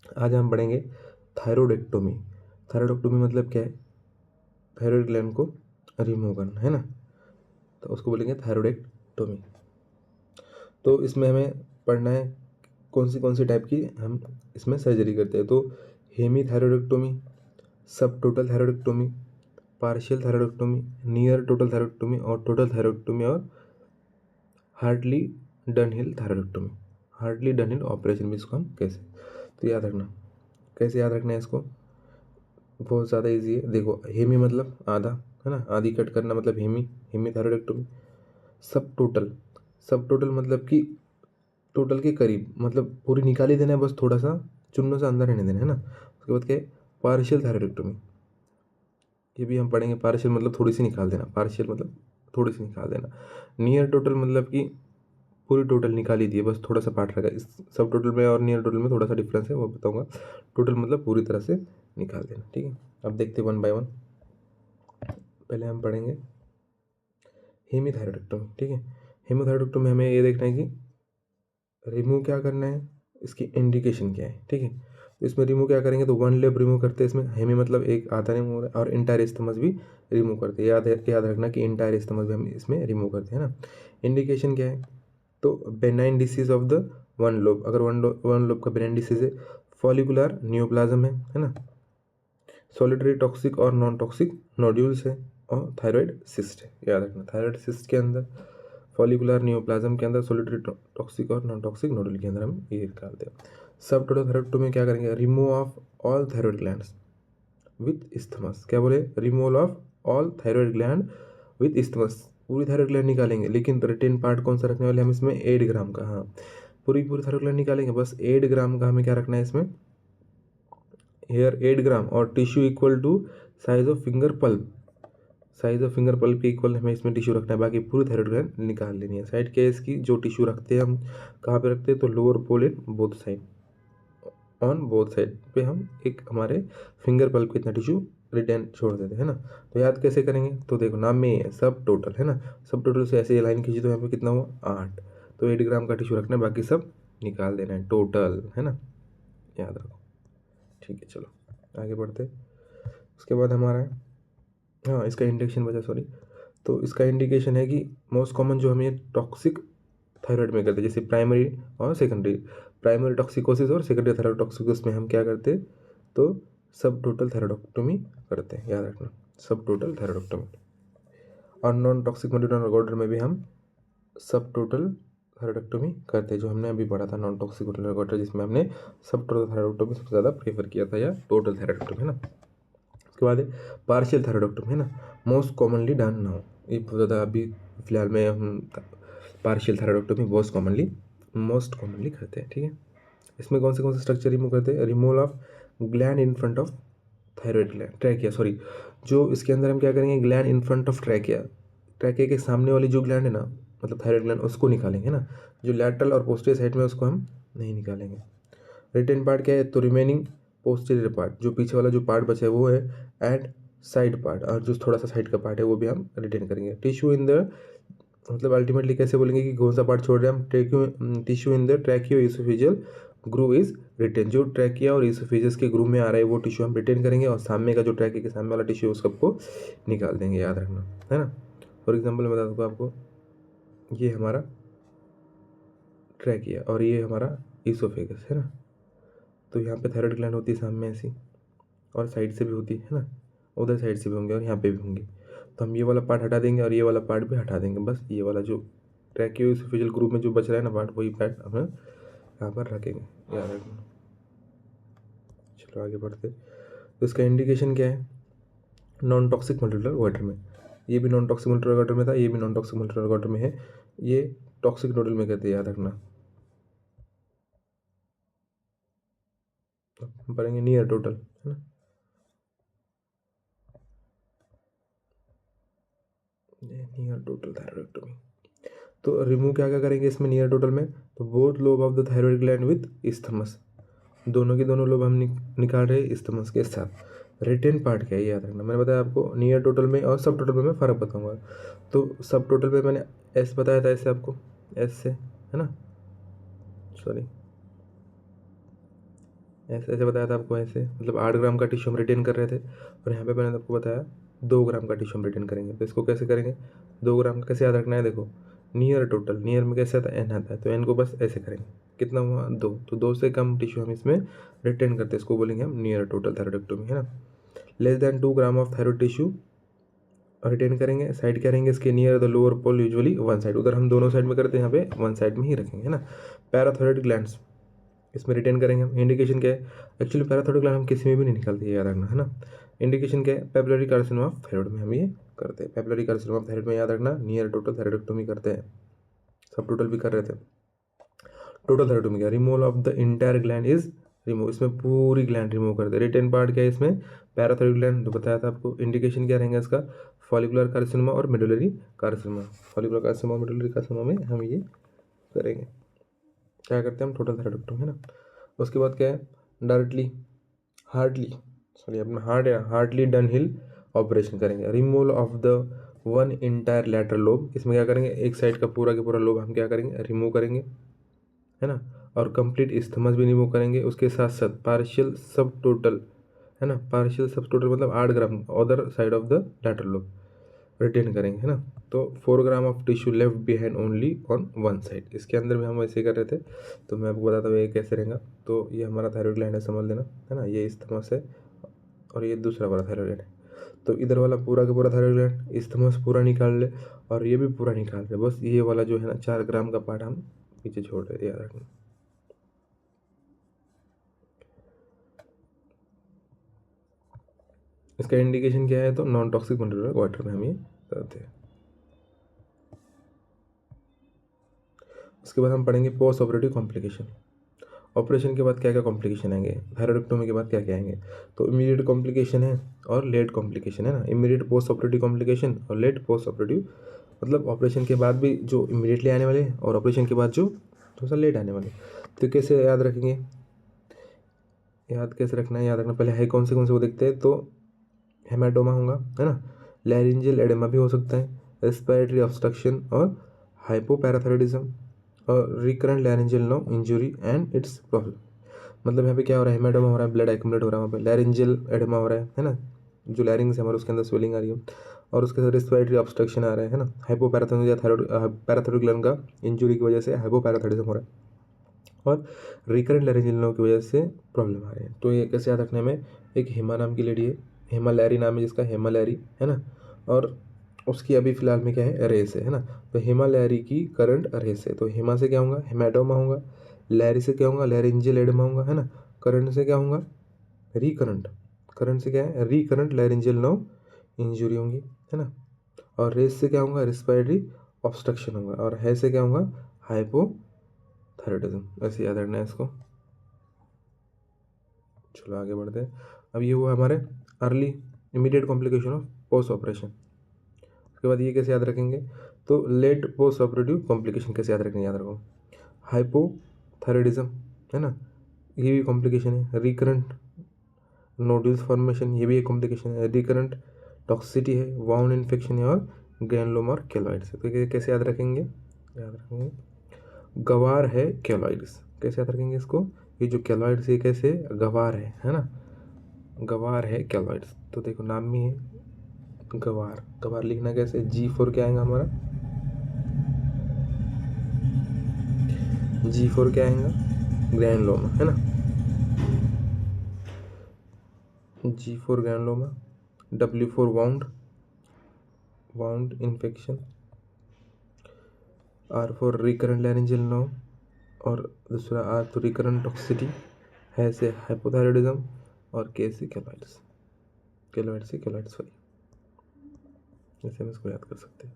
आज हम पढ़ेंगे थायरोइडेक्टोमी। थायरोइडेक्टोमी मतलब क्या है? थायराइड ग्लैंड को रिमूव करना, है ना, तो उसको बोलेंगे थायरोइडेक्टोमी। तो इसमें हमें पढ़ना है कौन सी टाइप की हम इसमें सर्जरी करते हैं। तो हेमी थायरोइडेक्टोमी, सब टोटल थायरोइडेक्टोमी, पार्शियल थायरोइडेक्टोमी, नियर टोटल थायरोइडेक्टोमी और टोटल थायरोइडेक्टोमी और हार्डली डन हिल थायरोइडेक्टोमी। हार्डली डन हिल ऑपरेशन भी इसको हम कैसे, तो याद रखना, कैसे याद रखना है इसको, बहुत ज़्यादा इजी है। देखो, हेमी मतलब आधा, है ना, आधी कट करना मतलब हेमी, हेमी थायरोइडेक्टोमी। सब टोटल मतलब कि टोटल के करीब, मतलब पूरी निकाल ही देना है, बस थोड़ा सा चुन्नों से अंदर रहने देना है ना। उसके बाद क्या है? पार्शियल थायरोइडेक्टोमी, ये भी हम पढ़ेंगे। पार्शियल मतलब थोड़ी सी निकाल देना, पार्शियल मतलब थोड़ी सी निकाल देना। नियर टोटल मतलब कि पूरी टोटल निकाल ही दिए, बस थोड़ा सा पार्ट रहेगा। इस सब टोटल में और नियर टोटल में थोड़ा सा डिफरेंस है, वो बताऊंगा। टोटल मतलब पूरी तरह से निकाल देना, ठीक है। अब देखते हैं 1 बाय 1। पहले हम पढ़ेंगे हेमीथायरॉयडेक्टोमी, ठीक है। हेमीथायरॉयडेक्टोमी में हमें ये देखना है कि रिमूव क्या करना है, इसकी इंडिकेशन क्या है, ठीक है। तो इसमें रिमूव क्या करेंगे, तो 1 लेब रिमूव करते हैं इसमें। हेमी मतलब एक आधा रिमूव हो रहा है, और इंटायर इस्थमस भी रिमूव करते हैं। याद रखना कि इंटायर इस्थमस भी हम इसमें रिमूव करते हैं ना। इंडिकेशन क्या है, तो benign disease of the 1 lobe, अगर वन लोब का बेनाइन डिसीज है, फॉलिकुलर न्यूप्लाज्म है ना, सॉलिटरी टॉक्सिक और नॉन टॉक्सिक नोड्यूल्स है, और थायराइड सिस्ट है। याद रखना, थायराइड सिस्ट के अंदर, फॉलिकुलर न्यूप्लाज्म के अंदर, सॉलिटरी टॉक्सिक और नॉन टॉक्सिक नोड्यूल के अंदर हम ये निकालते हैं। सब टोटल थायराइड में क्या करेंगे, remove of all thyroid glands with isthmus. क्या बोले, removal of all thyroid gland with isthmus, पूरी थायराइड ग्लैंड निकालेंगे, लेकिन रिटेन पार्ट कौन सा रखने वाले हम इसमें, 8 ग्राम का। हाँ, पूरी थायराइड ग्लैंड निकालेंगे, बस 8 ग्राम का हमें क्या रखना है इसमें, हेयर 8 ग्राम, और tissue equal to size of finger pulp, size of finger pulp के इक्वल हमें इसमें टिश्यू रखना है। बाकी पूरी थायराइड ग्लैंड निकाल लेनी है। साइड केस की जो टिश्यू रखते हैं हम, कहाँ पे रखते हैं, तो lower pole in both side, on both side पे हम एक हमारे फिंगर पल्प कितना टिश्यू रिटेन छोड़ देते हैं ना। तो याद कैसे करेंगे, तो देखो नाम में ही है सब टोटल, है ना। सब टोटल से ऐसे लाइन खींची तो यहाँ पे कितना हुआ, 8। तो 8 ग्राम का टिश्यू रखना है, बाकी सब निकाल देना है टोटल, है ना, याद रखो। ठीक है, चलो आगे बढ़ते। उसके बाद हमारा है, हाँ, इसका इंडिकेशन बचा, सॉरी। तो इसका इंडिकेशन है कि मोस्ट कॉमन जो हमें टॉक्सिक थायराइड में करते हैं, जैसे प्राइमरी और सेकेंडरी, प्राइमरी टॉक्सिकोसिस और सेकेंडरी थायराइड टॉक्सिकोसिस में हम क्या करते हैं, तो सब टोटल थायराइडोक्टोमी करते हैं। याद रखना, सब टोटल थायराइडोक्टोमी। और नॉन टॉक्सिक मोलिकुलर ऑर्डर में भी हम सब टोटल थायराइडोक्टोमी करते हैं, जो हमने अभी पढ़ा था नॉन टॉक्सिक मोलिकुलर ऑर्डर, जिसमें हमने सब टोटल थायराइडोक्टोमी सबसे ज़्यादा प्रेफर किया था, या टोटल थायराइडोक्टोमी, है ना। उसके बाद है पार्शियल थायराइडोक्टोमी, है ना, मोस्ट कॉमनली डन नाउ। ये बहुत ज़्यादा अभी फिलहाल में हम पार्शियल थायराइडोक्टोमी मोस्ट कॉमनली करते हैं, ठीक है। इसमें कौन से स्ट्रक्चर रिमूव करते हैं, removal of gland in front of thyroid gland, trachea, sorry, जो इसके अंदर हम क्या करेंगे, gland in front of trachea, trachea के सामने वाली जो ग्लैंड है ना, मतलब थायराइड ग्लैंड, उसको निकालेंगे ना। जो लैटरल और पोस्टीरियर साइड में, उसको हम नहीं निकालेंगे। रिटेन पार्ट क्या है, तो रिमेनिंग पोस्टीरियर पार्ट, जो पीछे वाला जो पार्ट बचा है वो है, एंड साइड पार्ट, और जो थोड़ा सा साइड का पार्ट है वो भी हम रिटेन करेंगे। टिश्यू इन द, मतलब अल्टीमेटली कैसे बोलेंगे कि कौन सा पार्ट छोड़ रहे हैं हम, tissue in the tracheo oesophageal groove is retain, जो ट्रैकिया और इसोफेजियस के ग्रूव में आ रहा है वो टिश्यू हम रिटेन करेंगे, और सामने का जो ट्रैकिया के सामने वाला टिश्यू है, उस सबको निकाल देंगे। याद रखना, है ना। फॉर एग्जाम्पल मैं बता दूँगा आपको, ये हमारा ट्रैकिया और ये हमारा इसोफेगस, है ना। तो यहाँ पे थायराइड ग्लैंड होती है सामने ऐसी, और साइड से भी होती है ना, उधर साइड से भी होंगे और यहाँ पे भी होंगे। तो हम ये वाला पार्ट हटा देंगे और ये वाला पार्ट भी हटा देंगे, बस ये वाला जो ट्रैकियोइसोफेजियल ग्रुप में जो बच रहा है ना पार्ट, वही पार्ट हमें यहाँ पर रखेंगे। याद रखना, चलो आगे बढ़ते। तो इसका इंडिकेशन क्या है, नॉन टॉक्सिक मल्टीप्लर वाटर में, ये भी नॉन टॉक्सिक मल्टीप्लर वाटर में था, ये भी नॉन टॉक्सिक मल्टीप्लर वाटर में है, ये टॉक्सिक नोडल में कहते हैं। याद रखना, तो हम पढ़ेंगे नियर टोटल, है ना, नियर टोटल थायराइडोक्टोमी। तो रिमूव क्या क्या करेंगे इसमें नियर टोटल में, तो both lobe of the thyroid gland with isthmus, दोनों के दोनों लोब हम निकाल रहे हैं इस्थमस के साथ। रिटेन पार्ट क्या है, याद रखना, मैंने बताया आपको नियर टोटल में और सब टोटल में मैं फ़र्क बताऊंगा। तो सब टोटल में मैंने एस बताया था, ऐसे आपको एस से, है ना, सॉरी, ऐसे ऐसे बताया था आपको, ऐसे मतलब 8 ग्राम का टिश्यू हम रिटेन कर रहे थे, और यहाँ पे मैंने आपको बताया 2 ग्राम का टिश्यू हम रिटेन करेंगे। तो इसको कैसे करेंगे, 2 ग्राम का कैसे याद रखना है, देखो नियर टोटल, नियर में कैसे आता है, एन आता है, तो एन को बस ऐसे करेंगे, कितना हुआ 2, तो 2 से कम टिश्यू हम इसमें रिटेन करते हैं, इसको बोलेंगे हम नियर टोटल थायरॉइडेक्टोमी, है ना। Less than 2 gram of thyroid tissue retain करेंगे। साइड क्या रहेंगे इसके, near the lower pole usually one side, उधर हम दोनों साइड में करते हैं, यहाँ पे वन साइड में ही रखेंगे, है ना। पैराथायरॉइड ग्लैंड्स इसमें रिटेन करेंगे हम। इंडिकेशन क्या है, एक्चुअली पैराथायरॉइड ग्लैंड हम किसी में भी नहीं निकालते, याद रखना, है ना। इंडिकेशन क्या है, पेपिलरी कार्सिनोमा ऑफ थायराइड में हम ये करते हैं, पेपिलरी कार्सिनोमा ऑफ थायराइड में याद रखना नियर टोटल थायरॉइडेक्टोमी करते हैं। सब टोटल भी कर रहे थे। टोटल थायरॉइडेक्टोमी क्या, removal of the entire gland is remove, इसमें पूरी ग्लैंड रिमूव करते हैं। रिटेन पार्ट क्या है इसमें, पैराथायरॉइड ग्लैंड, जो बताया था आपको। इंडिकेशन क्या रहेगा इसका, फॉलिकुलर कार्सिनोमा और medullary carcinoma. Follicular carcinoma, medullary carcinoma में हम ये करेंगे, क्या करते हैं हम, टोटल थायरॉइडेक्टोमी, है ना। उसके बाद क्या है, डायरेक्टली हार्डली डन हिल ऑपरेशन करेंगे। Removal of the one entire lateral lobe, इसमें क्या करेंगे, एक साइड का पूरा के पूरा लोब हम क्या करेंगे, रिमूव करेंगे, है ना। और कंप्लीट इस्थमस भी रिमूव करेंगे। उसके साथ साथ पार्शियल सब टोटल, है ना, पार्शियल सब टोटल मतलब 8 gram other side of the lateral lobe retain करेंगे, है ना। तो 4 gram of tissue left behind only on one side, इसके अंदर भी हम ऐसे कर रहे थे, तो मैं आपको बताता हूँ ये कैसे रहेगा। तो ये हमारा थायरॉइड ग्लैंड है, समझ लेना, है ना, ये इस्थमस है, और ये दूसरा वाला थायरॉइड ग्लैंड है। तो इधर वाला पूरा का पूरा थायरॉइड ग्लैंड, इस्थमस पूरा निकाल ले, और ये भी पूरा निकाल ले, बस ये वाला जो है ना 4 ग्राम का पार्ट हम पीछे छोड़ रहे, याद रखना। इसका इंडिकेशन क्या है, तो नॉन टॉक्सिक वेंटिलेटर वाटर में हम ये करते हैं। उसके बाद हम पढ़ेंगे पोस्ट ऑपरेटिव कॉम्प्लिकेशन। ऑपरेशन के बाद क्या क्या कॉम्प्लिकेशन आएंगे, थायरॉइडेक्टोमी के बाद क्या क्या आएंगे, तो इमीडिएट कॉम्प्लिकेशन है और लेट कॉम्प्लिकेशन, है ना। इमीडिएट पोस्ट ऑपरेटिव कॉम्प्लिकेशन और लेट पोस्ट ऑपरेटिव, मतलब ऑपरेशन के बाद भी जो इमीडिएटली आने वाले हैं, और ऑपरेशन के बाद जो थोड़ा सा लेट आने वाले। तो कैसे याद रखेंगे, याद कैसे रखना है, याद रखना पहले है कौन से वो देखते हैं। तो हेमाटोमा होगा, है ना, लैरिंजियल एडेमा भी हो सकता है, रेस्पिरेटरी ऑब्स्ट्रक्शन और हाइपोपैराथायरॉइडिज्म, और recurrent laryngeal no injury and its problem. मतलब यहाँ पे क्या हो रहा है, हेमाटोमा हो रहा है, ब्लड एक्युमुलेट हो रहा है वहाँ पे, लैरिंजियल एडेमा हो रहा है ना, जो लैरिंग्स है हमारे उसके अंदर स्वेलिंग आ रही है, और उसके साथ रेस्पिरेटरी ऑब्स्ट्रक्शन आ रहा है ना, हाइपोपैराथायरॉइड या पैराथायरॉइड ग्लैंड का इंजुरी की वजह से हाइपोपैराथायरॉइडिज्म हो रहा है, और रिकरेंट लैरिंजियल नो की वजह से प्रॉब्लम आ रही है। तो ये कैसे याद रखने में, एक हेमा नाम की लेडी है, हेमा लैरी नाम है जिसका, हेमा लैरी, है ना, और उसकी अभी फिलहाल में क्या है, रेस है ना। तो हेमा लैरी की करंट रेस है, तो हेमा से क्या होगा, हेमाटोमा होगा, लैरी से क्या होगा, लैरिंजियल एडेमा होगा, है ना, करंट से क्या होगा, रिकरंट, करंट से क्या है, रिकरंट लैरिंजियल नर्व इंजुरी होंगी, है ना, और रेस से क्या होगा, रेस्पिरेटरी ऑब्स्ट्रक्शन होगा, और है से क्या होगा, हाइपोथायरॉइडिज्म। ऐसे याद रखना है इसको। चलो आगे बढ़ते हैं। अब ये हुआ हमारे early immediate complication of post operation. उसके बाद ये कैसे याद रखेंगे, तो लेट पोस्ट ऑपरेटिव कॉम्प्लिकेशन कैसे याद रखेंगे, याद रखो, हाइपोथायरॉइडिज्म, है ना, ये भी कॉम्प्लिकेशन है, रिकरेंट नोडल्स फॉर्मेशन, ये भी एक कॉम्प्लिकेशन है, रिकरेंट टॉक्सिसिटी है, वाउंड इन्फेक्शन है, और ग्रैनुलोमा और केलॉइड्स है। तो ये कैसे याद रखेंगे, याद रखेंगे गवार है केलॉइड्स, कैसे याद रखेंगे इसको, ये जो केलॉइड्स ये कैसे गवार है ना, गवार है केलॉइड्स। तो देखो नाम में है गवार, गवार लिखना कैसे, G4 क्या आएगा हमारा, G4 क्या आएगा, ग्रैनुलोमा, है ना, G4 granuloma, W4 wound infection, R4 recurrent laryngeal nerve, और दूसरा R तो रिकरेंट टॉक्सिसिटी, है से हाइपोथायरॉइडिज्म, और K से केलॉइड्स, केलॉइड्स सॉरी, ऐसे हम इसको याद कर सकते हैं।